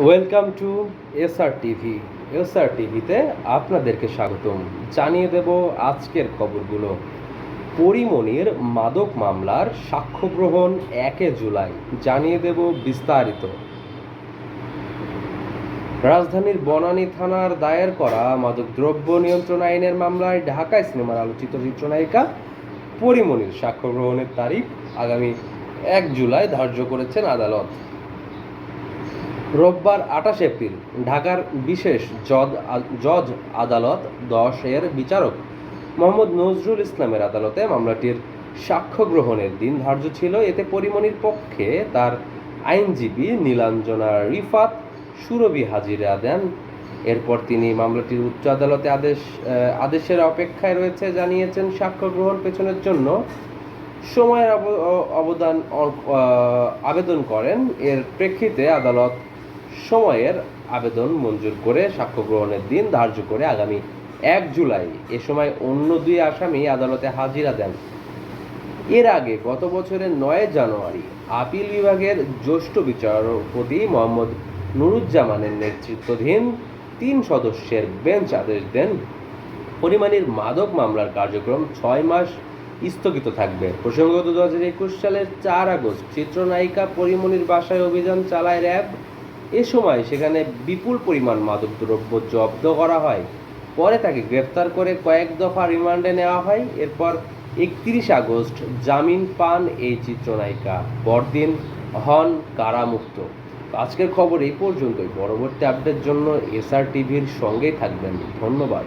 Welcome to SR TV. SR টিভিতে আপনাদেরকে স্বাগতম। জানিয়ে দেব আজকের খবরগুলো। পরীমনির মাদক মামলার সাক্ষ্য গ্রহণ 1 জুলাই। জানিয়ে দেব বিস্তারিত। রাজধানীর বনানী থানার দায়ের করা মাদকদ্রব্য নিয়ন্ত্রণ আইনের মামলায় ঢাকায় সিনেমার আলোচিত চিত্রনায়িকা পরীমনির সাক্ষ্য গ্রহণের তারিখ আগামী 1 জুলাই ধার্য করেছেন আদালত। রোববার 28 এপ্রিল ঢাকার বিশেষ জজ আদালত 10-এর বিচারক মোহাম্মদ নজরুল ইসলামের আদালতে মামলাটির সাক্ষ্য গ্রহণের দিন ধার্য ছিল। এতে পরীমনির পক্ষে তার আইনজীবী নীলাঞ্জনা রিফাত সুরভি হাজিরা দেন। এরপর তিনি মামলাটির উচ্চ আদালতে আদেশের অপেক্ষায় রয়েছে জানিয়েছেন। সাক্ষ্য গ্রহণ পেছনের জন্য সময়ের আবেদন করেন। এর প্রেক্ষিতে আদালত সময়ের আবেদন মঞ্জুর করে সাক্ষ্য গ্রহণের দিন ধার্য করে আগামী 1 জুলাই। এ সময় অন্য 2 আসামি আদালতে হাজিরা দেন। এর আগে গত বছরের 9 জানুয়ারি আপিল বিভাগের জ্যেষ্ঠ বিচারপতি মোহাম্মদ নুরুজ্জামানের নেতৃত্বাধীন 3 সদস্যের বেঞ্চ আদেশ দেন পরীমনির মাদক মামলার কার্যক্রম 6 মাস স্থগিত থাকবে। প্রসঙ্গত 2021 সালের 4 আগস্ট চিত্রনায়িকা পরীমনির বাসায় অভিযান চালায় র্যাব। এ সময় সেখানে বিপুল পরিমাণ মাদকদ্রব্য জব্দ করা হয়। পরে তাকে গ্রেফতার করে কয়েক দফা রিমান্ডে নেওয়া হয়। এরপর 31 আগস্ট জামিন পান এই চিত্রনায়িকা। পরদিন হন কারামুক্ত। আজকের খবর এই পর্যন্তই। পরবর্তী আপডেটের জন্য এসআর টিভির সঙ্গেই থাকবেন। ধন্যবাদ।